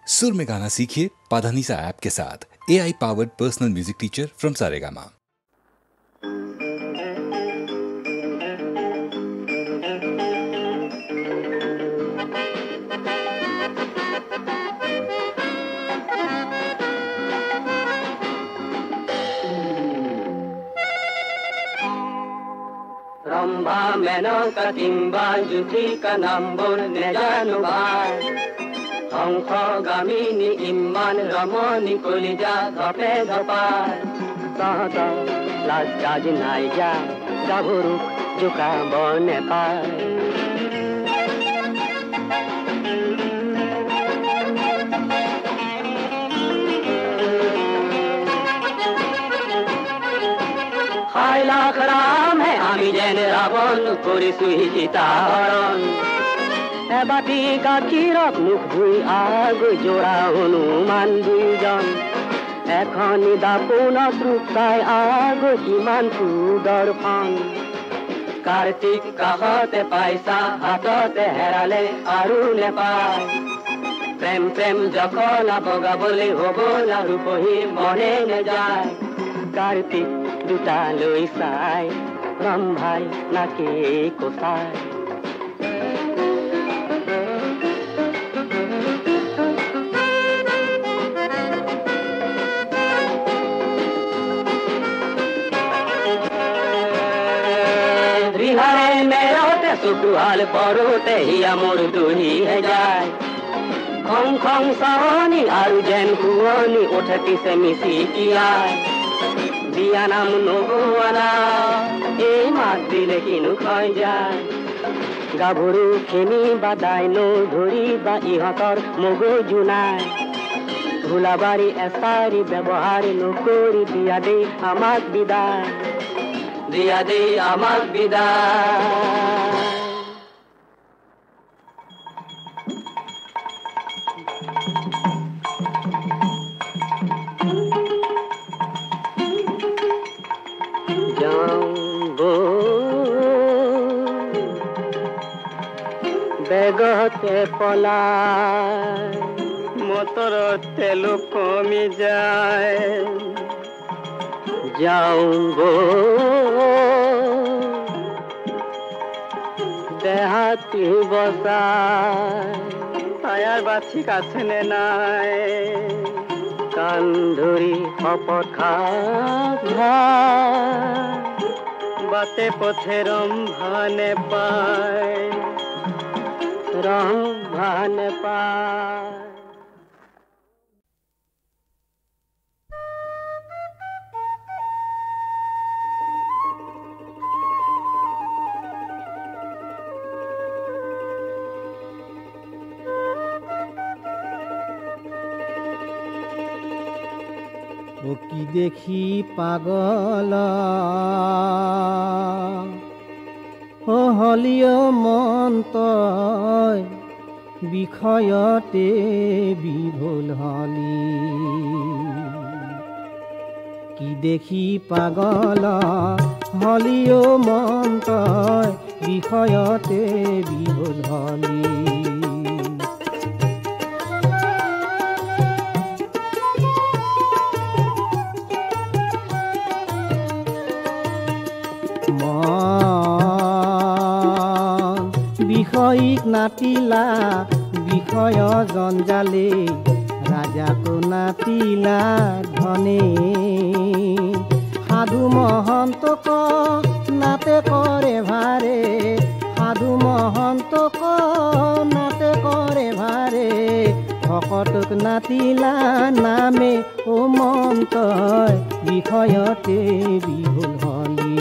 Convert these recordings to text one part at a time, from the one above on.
सुर में गाना सीखिए पाधानीसा ऐप के साथ। AI powered personal music teacher from Saregama. Ramba menongka timbang jutika nambur nejanu bai Hongko gamini iman ramoni kulija dhape dhapai Tahta las kaji naija gaburuk juka bone pai Hai lakh ram hai ami jen ravon kori sui sitaron Ebati kakirok mukh dhui agu jora hanuman duijon Ekhoni dapuna truktai agu kiman sudarpan Kartik kahate paisa hatate herale aru nepai Prem prem jokhon aboga bole hobo na rupohi mone ne jay Kartik দুটা লৈ চাই ৰম্ভাই নাকে কোচাই ৰিহাৰে মেৰতে চকুহাল পৰোতে হিয়া মোৰ দুহিহে যায় খং খং চাহনি আৰু যেন শুৱনি উঠে পিছে মিচিকিয়াই Dia namun nubuana, mat dile kinu khoi jai. Gaburu khemi badai no dhuri ba ihator mogo junai. Dhulabari esari ব্যবহারে nukori dia de amak bidai. Dia de amak bidai. বেগতে পলাই মটৰতে লোক কমি যায় যাওঁ দেহাতি বচাই তায়াৰ বা ঠিক আছে নে নাই কাণ ধৰি শপত খা বাটে পথে ৰম্ভা নেপায় ৰম্ভা নেপায় কি দেখি পাগল হলিও মন্তয় বিষয়তে বিভোল হলি কি দেখি পাগল হলিও মন্তয় বিষয়তে বিভোল হলি বিষয়িক নাতিলা বিষয় জঞ্জালে ৰাজাকো নাতিলা ধনে সাধু মহন্তক নাতে কৰে ভাৰে সাধু মহন্তক নাতে কৰে ভাৰে ভকতক নাতিলা নামে ও মন্তয় বিষয়তে বিভোল হলি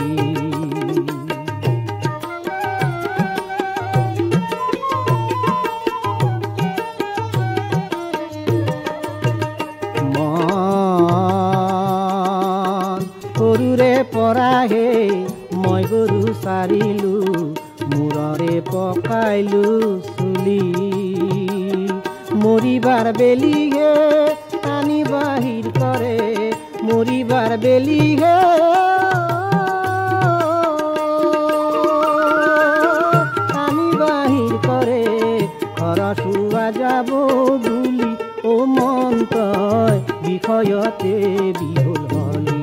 পৰাহে মই গৰু চাৰিলো মূৰৰে পকাইলো চুলি মৰিবাৰ বেলিহে টানি বাহিৰ কৰে মৰিবাৰ বেলিহে টানি বাহিৰ কৰে খৰচুৱা যাব বুলি ও বিষয়তে বিহল হলি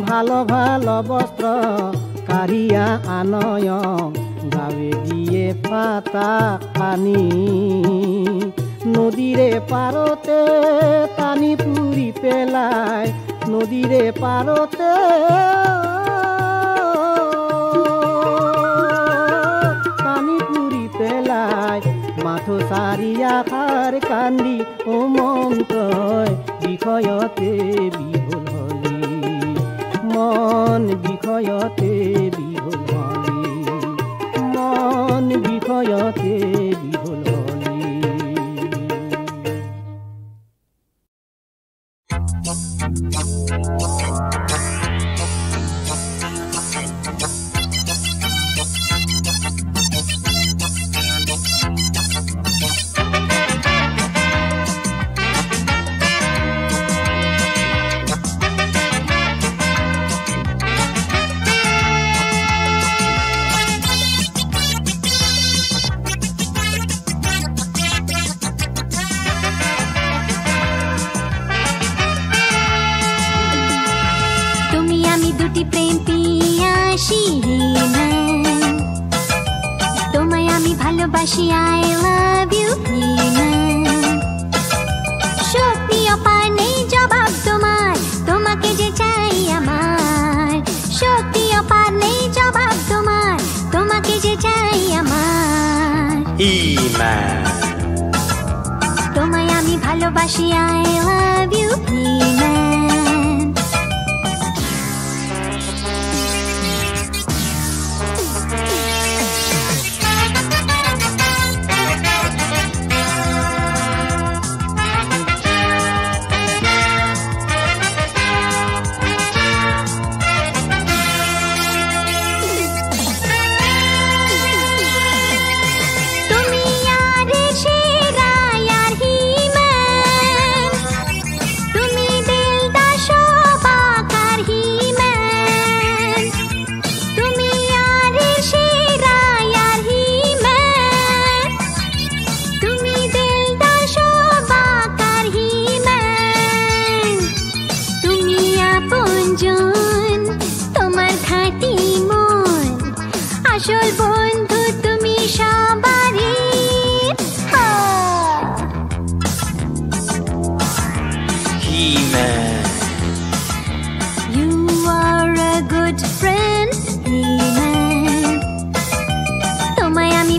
ভালো ভালো বস্ত্র কারিয়া আনয় গাবে দিয়ে পাতা পানি নদীরে পারতে পানি পুরি পেলায় নদীরে পারতে পানি পুরি পেলায় মাথো সারিয়া খার কান্দি ও মন্তয় বিষয়তে বিহল হলি মন বিষয়তে বিহল হলি মন বিষয়তে বিহল হলি ভালোবাসি I love you সত্যি অপার নেই জবাব তোমার তোমাকে যে চাই আমার সত্যি অপার নেই জবাব তোমার তোমাকে যে চাই আমার তোমায় আমি ভালোবাসি I love you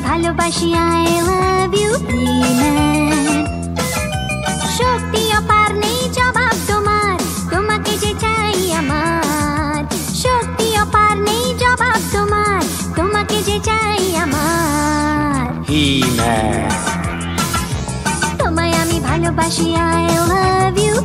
ভালোবাসি I love you শক্তি অপার নেই জবাব তোমার তোমাকে যে চাই আমার শক্তি অপার নেই জবাব তোমার তোমাকে যে চাই আমার তোমায় আমি ভালোবাসি I love you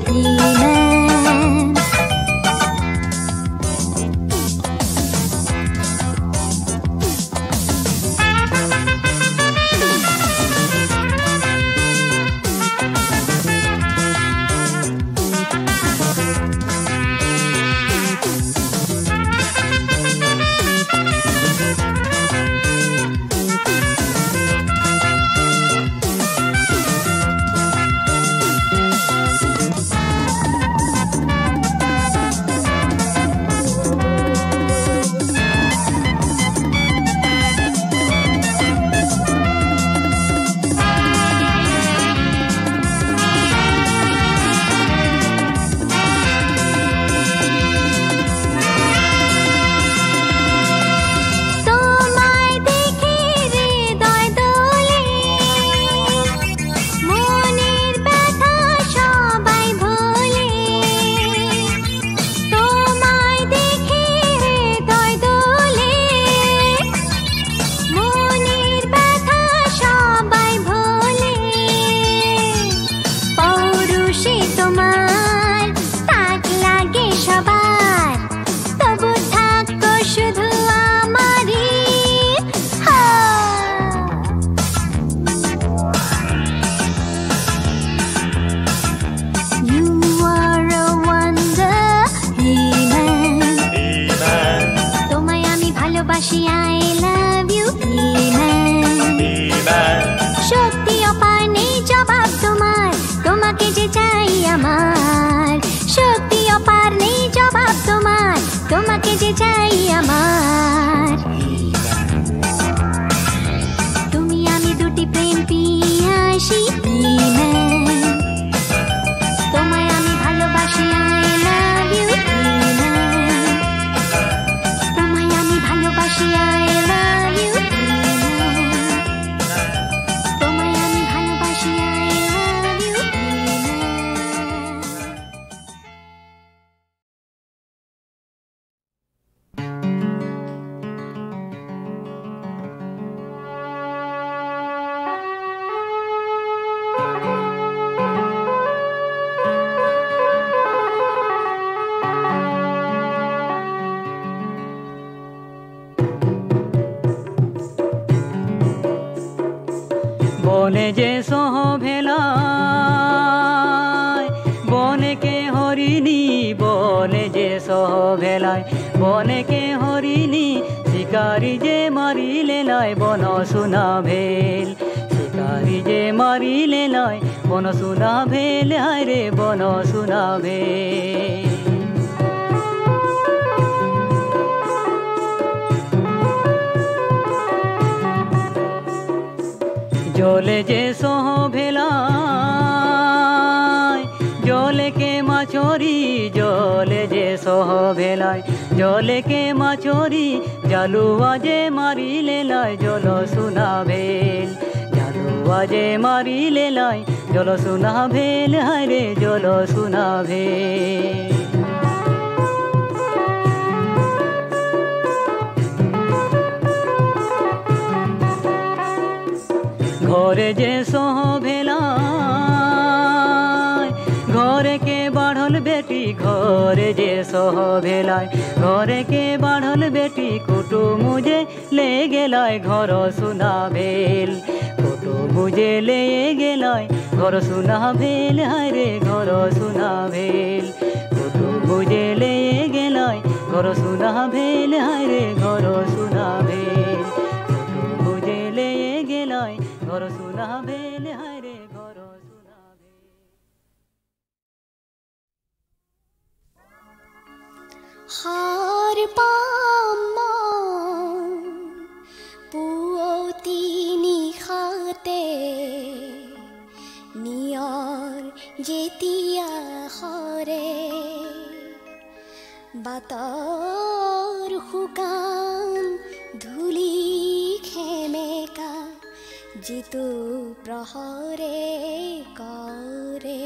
যে সহ ভেলায় বনেকে হরিণী বনে যে সহ ভেলায় বনেকে হরিণী শিকারি যে মারিলে নাই বন সোনা ভেল শিকারি যে মারিলে নাই বন সোনা ভেল হায় রে বন সোনা ভেল জলে যে সহ ভেলায় জলে কে মাছরি জলে যে সহ ভেলায় জলে কে মাছরি জালুয়া যে মারিলে লাই জল সোনা ভেল জালুয়া যে মারিলে লাই জল সোনা ভেল হায় রে জল সোনা ভেল ঘরে যে সহ ভেলায় ঘরে কে বাড়ল বেটি ঘরে যে সহ ভেলায় ঘরে কে বাড়ল বেটি কুটুমু যে লে গেলায় ঘর সোনা ভেল কুটুমু যে লে গেলায় ঘর সোনা ভেল হায় রে ঘর সোনা ভেল কুটুমু যে লে গেলায় ঘর সোনা ভেল হায় রে ঘর সোনা ভেল কুটুমু যে লে গেলায় ঘর সোনা ভেল হায় রে ঘর সোনা ভেল হার পাম পুৱতি নিশাতে নিয়ৰ যেতিয়া হৰে বাতৰ শুকান ধূলি খেমেকা যিটো প্ৰহৰে কৰে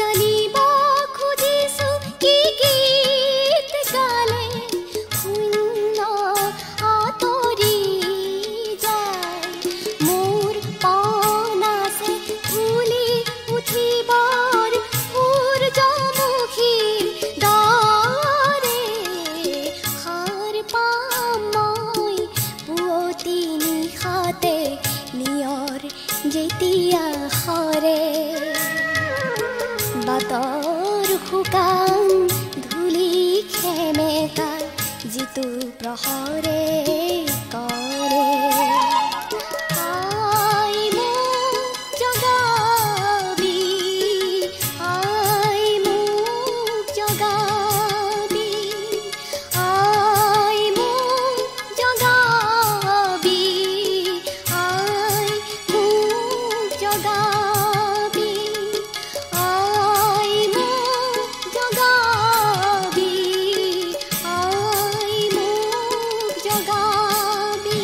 জানি মৃত্যু প্ৰহৰে কৰে আই মোক জগাবি আই মোক জগাবি আই মোক জগাবি আই মোক জগাবি আই মোক জগাবি আই মোক জগাবি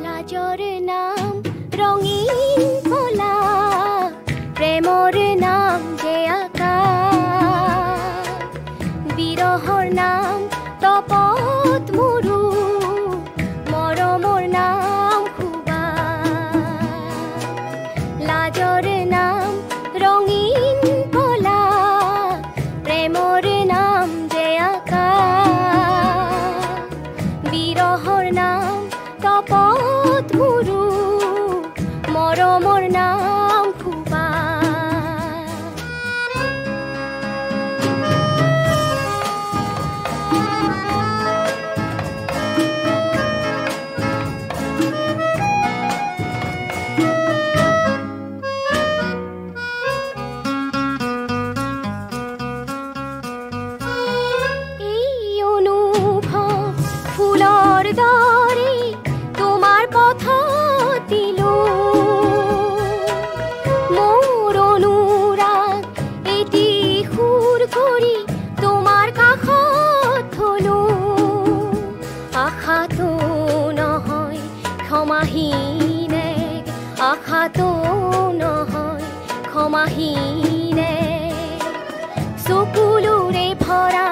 লাজৰ নাম ৰঙীন কলা প্ৰেমৰ নাম যে আকাশ বিৰহৰ নাম তপত মোৰো মৰমৰ নাম খুবা লাজৰ নাম ৰঙীন কলা প্ৰেমৰ নাম যে আকাশ বিৰহৰ নাম তপত মোৰো মৰমৰ ক্ষমাহীনে আশাতো নহয় ক্ষমাহীনে চকুলোৰে ভৰা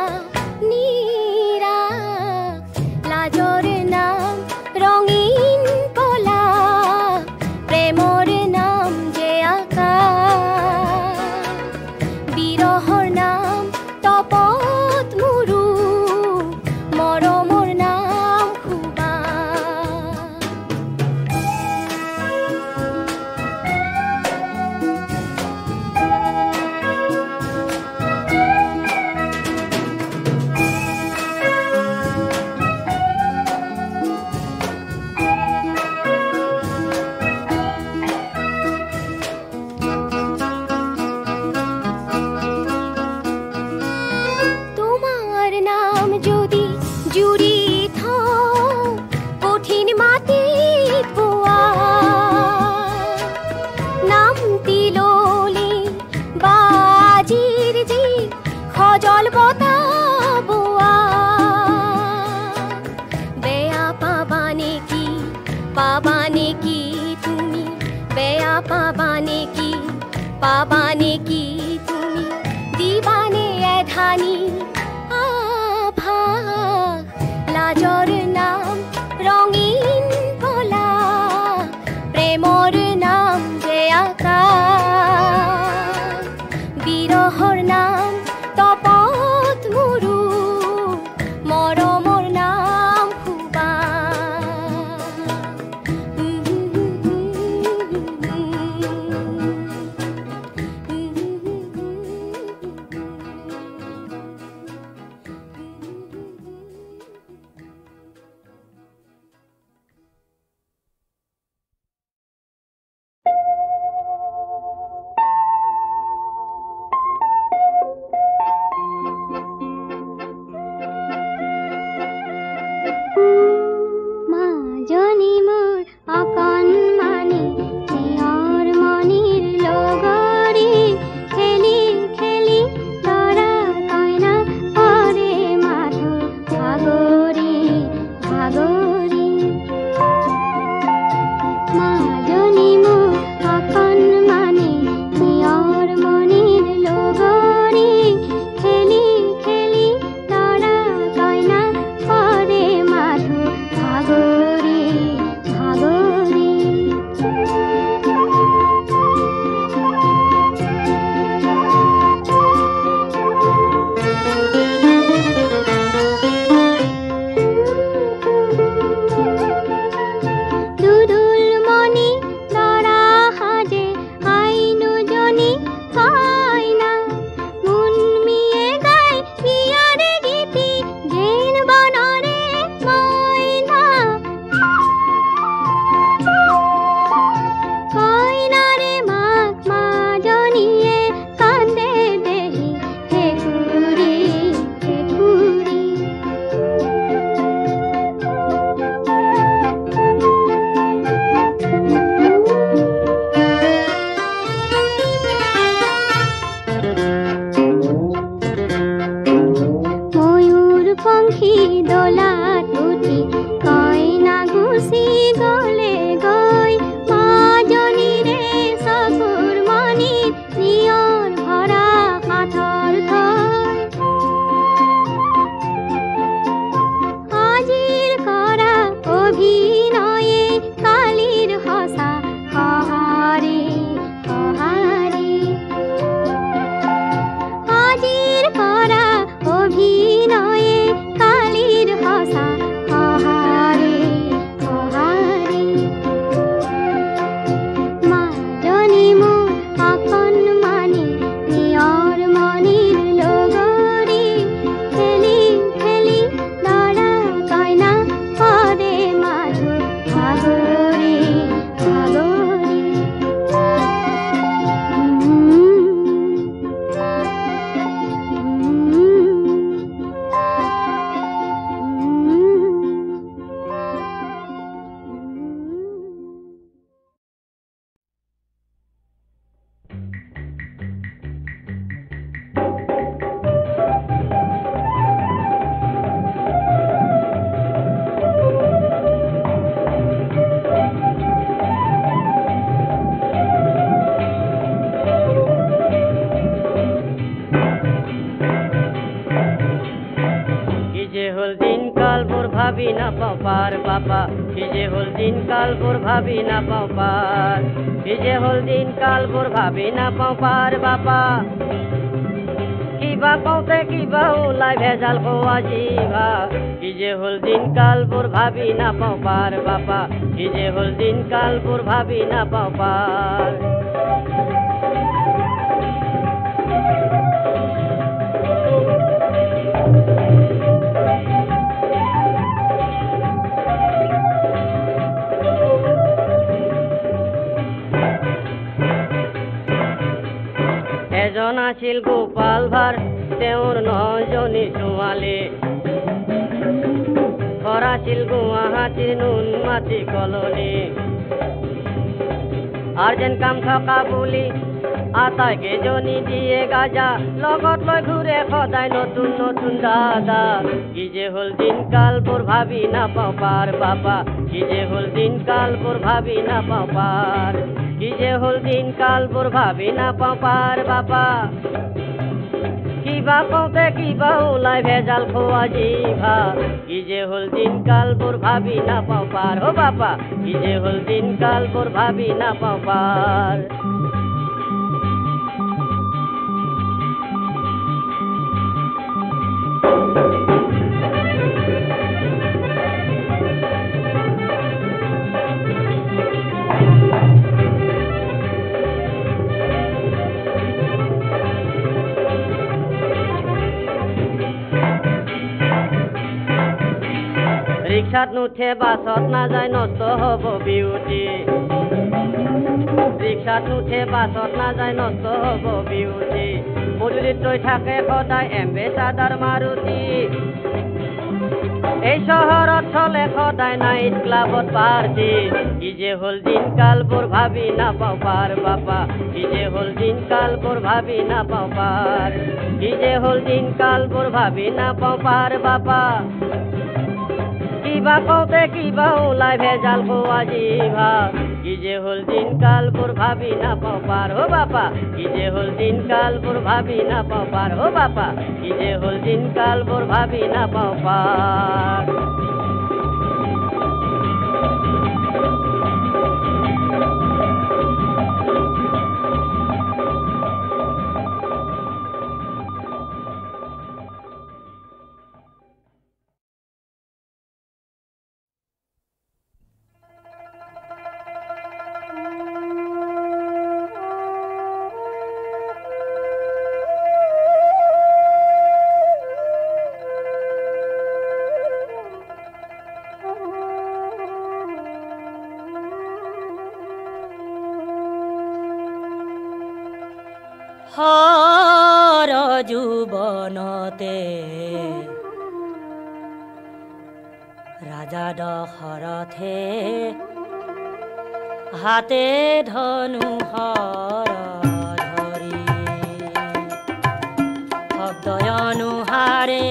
নীৰা লাজৰ নাম ৰঙীন কলা প্ৰেমৰ নাম যে আকাশ বিৰহৰ নাম তপত মোৰো মৰমৰ নাম খুবা তোমাৰ নাম যদি জুড়ি থওঁ কঠিন মাটিত পোৱা নামটি ললে বাজিৰ যি সজল বতাহ বোৱা বেয়া পাবা নেকি তুমি বেয়া পাবা নেকি তুমি দিবানে এধানি আভাস লাজৰ নাম ৰঙীন কলা প্ৰেমৰ নাম যে আকাশ বিৰহৰ নাম তপত মোৰো মৰমৰ নাম খুবা পার বাবা কি যে হল দিন কাল বোর ভাবি না পাও পার কি যে হল দিন কাল বোর ভাবি না পাও পার বাবা কিবা কওতে কিবা ওলাই ভেজাল খোয়া জিভা কি যে হল দিন কাল বোর ভাবি না পাও পার বাবা কি যে হল দিন কাল বোর ভাবি না পাও পার এজন আছিল গোপাল ভাৰ তেওঁৰ 9 জনী ছোৱালী ঘৰ আছিল গুৱাহাটীৰ নুন মাটি কলনী আৰ্জেণ্ট কাম থকা বুলি আটাইকেইজনী দিয়ে গাজা লগত লৈ ঘূৰে সদায় নতুন নতুন দাদা কি যে হল দিন কাল বোৰ ভাবি নাপাওঁ পাৰ বাবা কি যে হল দিন কাল বোৰ ভাবি নাপাওঁ পাৰ কি যে হল দিন কাল বোৰ ভাবি নাপাওঁ পাৰ বাবা কিবা কওঁতে কিবা ওলাই ভেজাল খোৱা জিভা কি যে হল দিন কাল বোৰ ভাবি নাপাওঁ পাৰ ও বাবা কি যে হল দিন কাল বোৰ ভাবি নাপাওঁ পাৰ ৰিক্সাত নুঠে বাছত নাযায় নষ্ট হ'ব বিউটি ৰিক্সাত নুঠে বাছত নাযায় নষ্ট হ'ব বিউটি পদূলিত ৰৈ থাকে সদায় এম্বেচাডাৰ মাৰুতি এই চহৰত চলে সদায় নাইট ক্লাবত পাৰ্টি কি যে হল দিন কাল বোৰ ভাবি নাপাওঁ পাৰ বাবা কি যে হল দিন কাল বোৰ ভাবি নাপাওঁ পাৰ কি যে হল দিন কাল বোৰ ভাবি নাপাওঁ পাৰ বাবা কিবা কওঁতে কিবা ওলাই ভেজাল খোৱা জিভা কি যে হল দিন কাল বোৰ ভাবি নাপাওঁ পাৰ ও বাবা কি যে হল দিন কাল বোৰ ভাবি নাপাওঁ পাৰ ও বাবা কি যে হল দিন কাল বোৰ ভাবি নাপাওঁ পাৰ হৰ যুৱনতে ৰাজা দশৰথে হাতে ধনু হৰ ধৰি শব্দ অনুহাৰে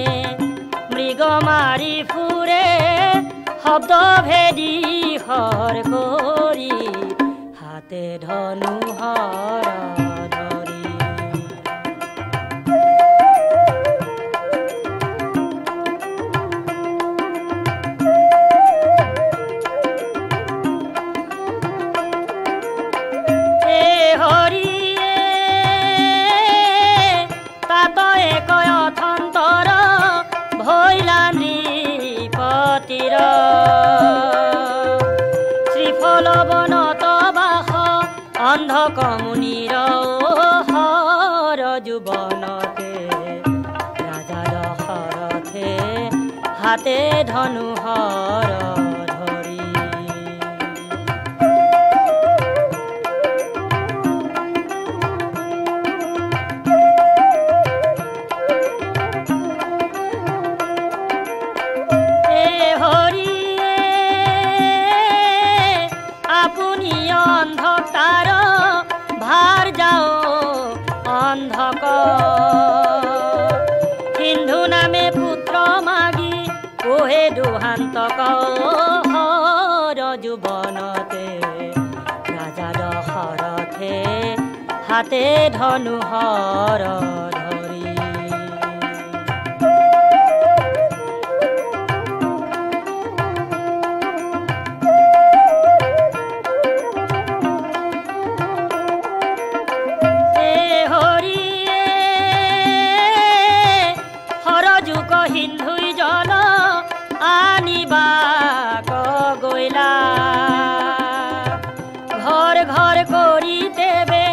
মৃগ মাৰি ফুৰে শব্দ ভেদি হৰ কৰি হাতে ধনু হৰ কমুনিৰ হৰ যুৱনতে ৰাজা দশৰথে হাতে ধনু হৰ ধৰি সিন্ধু নামে পুত্ৰ মাগি কোহে দুহান্তক হৰ যুৱনতে ৰাজা দশৰথে হাতে ধনু হৰ ধৰি घर करी देवे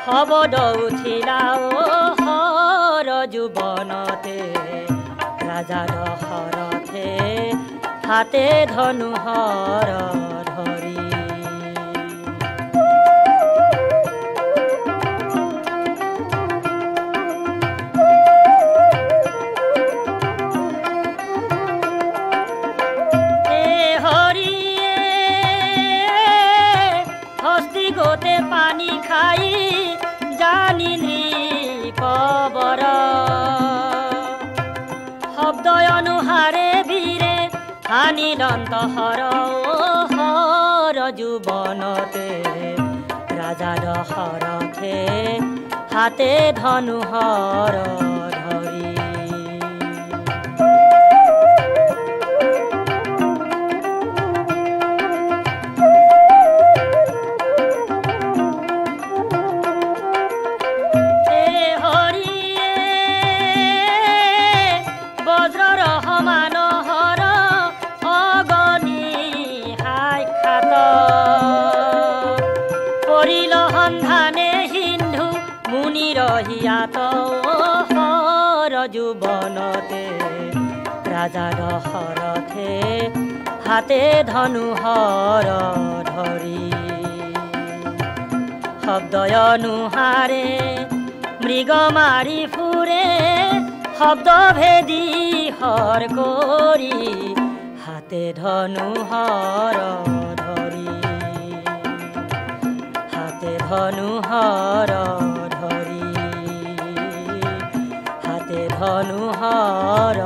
हबद उठिला हर जुबनते राजा दशरथे हाते धनुहर धरी गोते पानी खाई जानी नृपवर शब्द अनुहारे वीरे हानि दंत हर हर जुबनते राजा दशरथे हाते धनुहर धरी रहियात हर जुबनते राजा दशरथे हाते धनुहर धरी शब्द अनुहारे मृग मारी फुरे शब्द भेदी हर करी हाते धनुहर धरी हाते धनुहर धनुहर